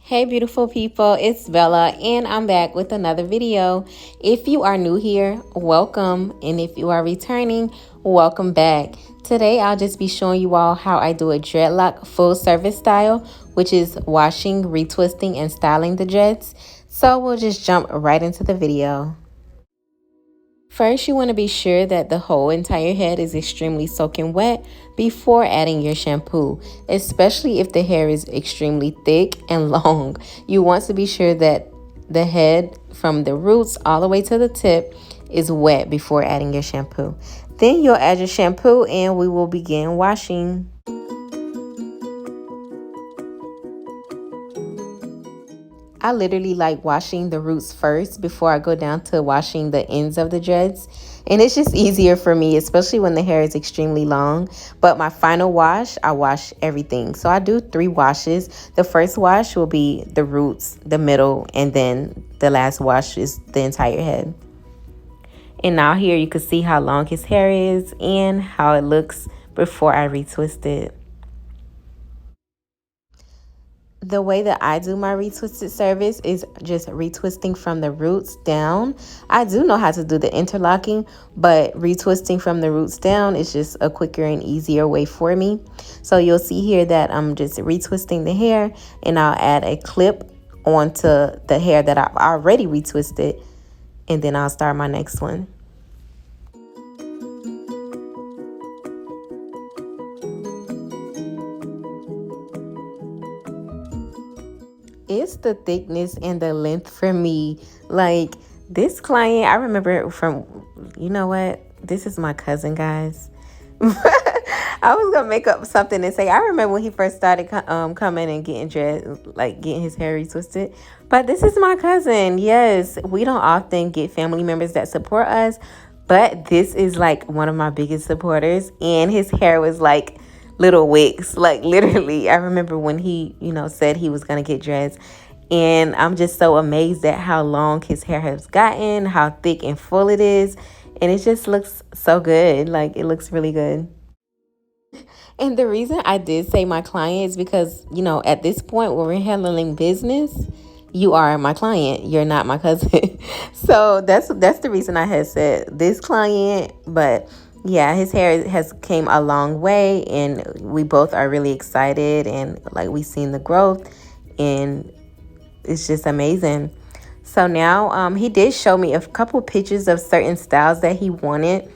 Hey beautiful people, it's Bella and I'm back with another video. If you are new here, welcome, and if you are returning, welcome back. Today I'll just be showing you all how I do a dreadlock full service style, which is washing, retwisting, and styling the dreads. So we'll just jump right into the video. First, you want to be sure that the whole entire head is extremely soaking wet before adding your shampoo, especially if the hair is extremely thick and long. You want to be sure that the head from the roots all the way to the tip is wet before adding your shampoo. Then you'll add your shampoo and we will begin washing. I literally like washing the roots first before I go down to washing the ends of the dreads. And it's just easier for me, especially when the hair is extremely long. But my final wash, I wash everything. So I do 3 washes. The first wash will be the roots, the middle, and then the last wash is the entire head. And now here you can see how long his hair is and how it looks before I retwist it. The way that I do my retwisted service is just retwisting from the roots down. I do know how to do the interlocking, but retwisting from the roots down is just a quicker and easier way for me. So you'll see here that I'm just retwisting the hair and I'll add a clip onto the hair that I've already retwisted, and then I'll start my next one. It's the thickness and the length for me. Like this client, I remember from, you know what? This is my cousin, guys. I was gonna make up something and say I remember when he first started coming and getting dressed, like getting his hair retwisted. But this is my cousin. Yes, we don't often get family members that support us, but this is like one of my biggest supporters, and his hair was like little wigs, like literally. I remember when he said he was gonna get dreads, and I'm just so amazed at how long his hair has gotten, how thick and full it is, and it just looks so good. Like it looks really good. And the reason I did say my client is because at this point when we're handling business, you are my client, you're not my cousin. So that's the reason I had said this client. But yeah, his hair has came a long way, and we both are really excited, and like we've seen the growth, and it's just amazing. So now he did show me a couple pictures of certain styles that he wanted,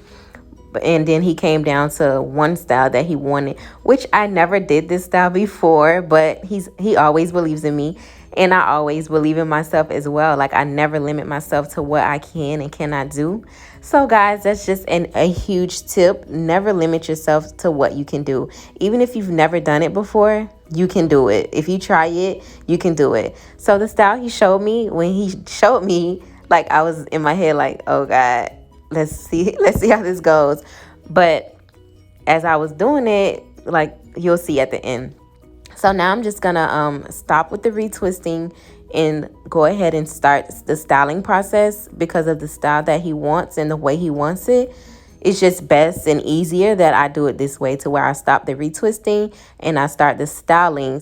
and then he came down to one style that he wanted, which I never did this style before, but he always believes in me, and I always believe in myself as well. Like I never limit myself to what I can and cannot do. So guys, that's just a huge tip. Never limit yourself to what you can do. Even if you've never done it before, you can do it. If you try it, you can do it. So the style he showed me, when he showed me, like I was in my head like, oh God, let's see how this goes. But as I was doing it, like you'll see at the end. So now I'm just gonna stop with the retwisting and go ahead and start the styling process, because of the style that he wants and the way he wants it. It's just best and easier that I do it this way, to where I stop the retwisting and I start the styling.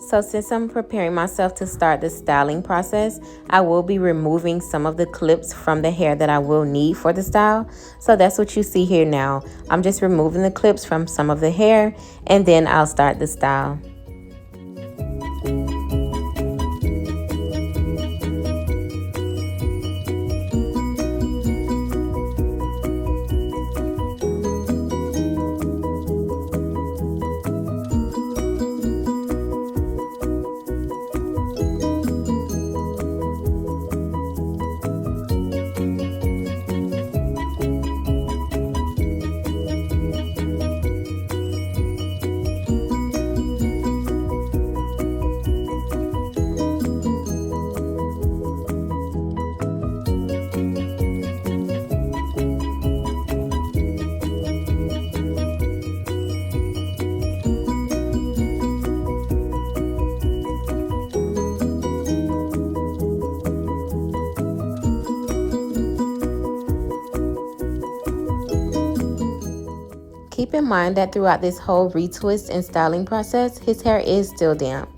So since I'm preparing myself to start the styling process, I will be removing some of the clips from the hair that I will need for the style. So that's what you see here now. I'm just removing the clips from some of the hair, and then I'll start the style. Keep in mind that throughout this whole retwist and styling process, his hair is still damp.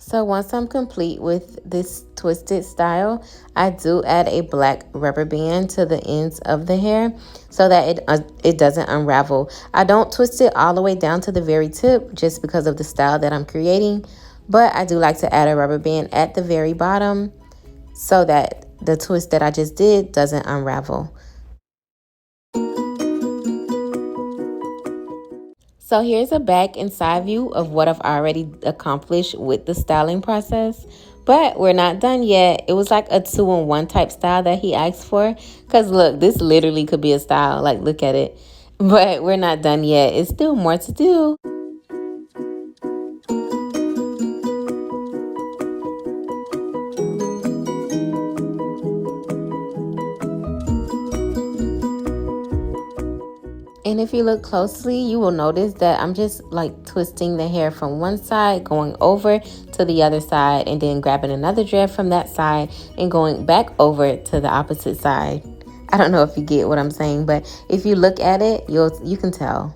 So once I'm complete with this twisted style, I do add a black rubber band to the ends of the hair so that it doesn't unravel. I don't twist it all the way down to the very tip just because of the style that I'm creating, but I do like to add a rubber band at the very bottom so that the twist that I just did doesn't unravel. So here's a back and side view of what I've already accomplished with the styling process. But we're not done yet. It was like a 2-in-1 type style that he asked for. Because look, this literally could be a style. Like, look at it. But we're not done yet. It's still more to do. And if you look closely, you will notice that I'm just like twisting the hair from one side, going over to the other side, and then grabbing another dread from that side and going back over to the opposite side. I don't know if you get what I'm saying, but if you look at it, you can tell.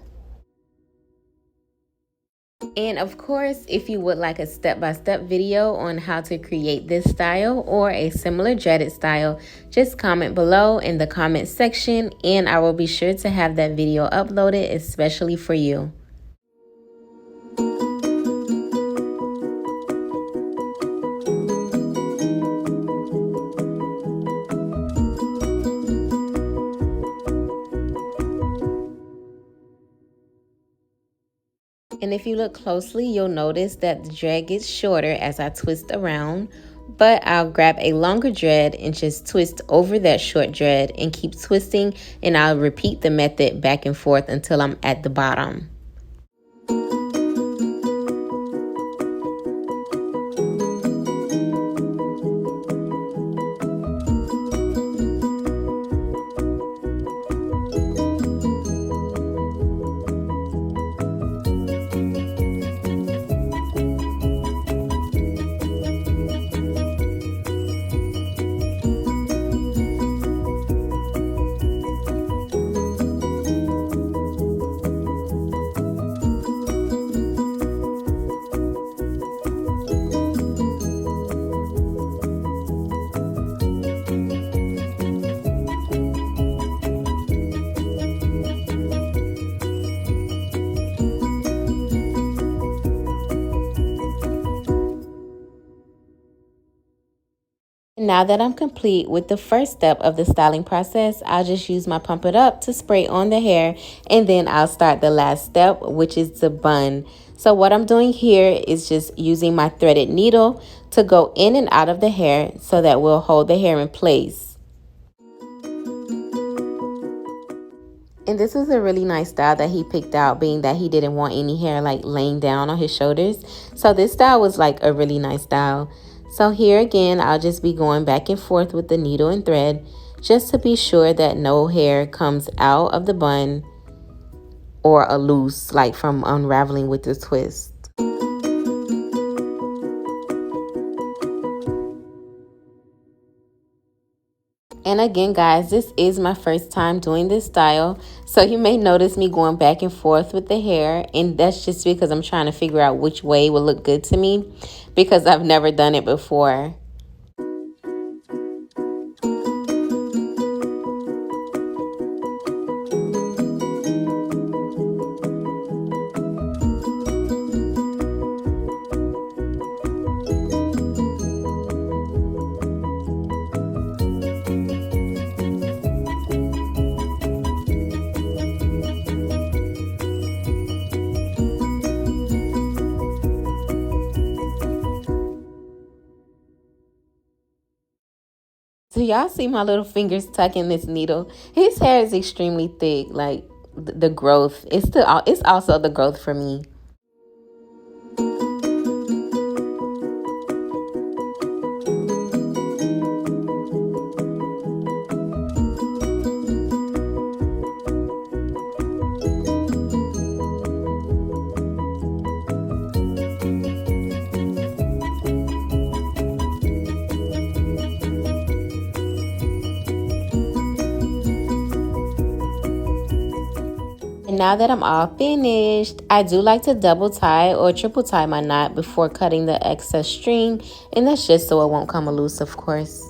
And of course, if you would like a step-by-step video on how to create this style or a similar dreaded style, just comment below in the comment section and I will be sure to have that video uploaded especially for you. And if you look closely, you'll notice that the dread gets shorter as I twist around, but I'll grab a longer dread and just twist over that short dread and keep twisting, and I'll repeat the method back and forth until I'm at the bottom. Now that I'm complete with the first step of the styling process, I'll just use my Pump It Up to spray on the hair, and then I'll start the last step, which is the bun. So what I'm doing here is just using my threaded needle to go in and out of the hair so that we'll hold the hair in place. And this is a really nice style that he picked out, being that he didn't want any hair like laying down on his shoulders. So this style was like a really nice style. So here again, I'll just be going back and forth with the needle and thread just to be sure that no hair comes out of the bun or a loose, like from unraveling with the twist. And again, guys, this is my first time doing this style, so you may notice me going back and forth with the hair, and that's just because I'm trying to figure out which way will look good to me because I've never done it before. Do y'all see my little fingers tucking this needle? His hair is extremely thick, like the growth. It's also the growth for me. Now that I'm all finished, I do like to double tie or triple tie my knot before cutting the excess string, and that's just so it won't come loose, of course.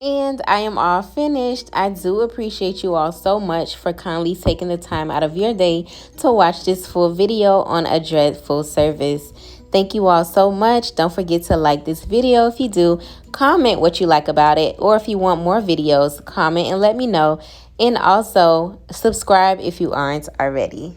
And I am all finished. I do appreciate you all so much for kindly taking the time out of your day to watch this full video on a dreadful service. Thank you all so much. Don't forget to like this video if you do. Comment what you like about it, or if you want more videos, comment and let me know. And also subscribe if you aren't already.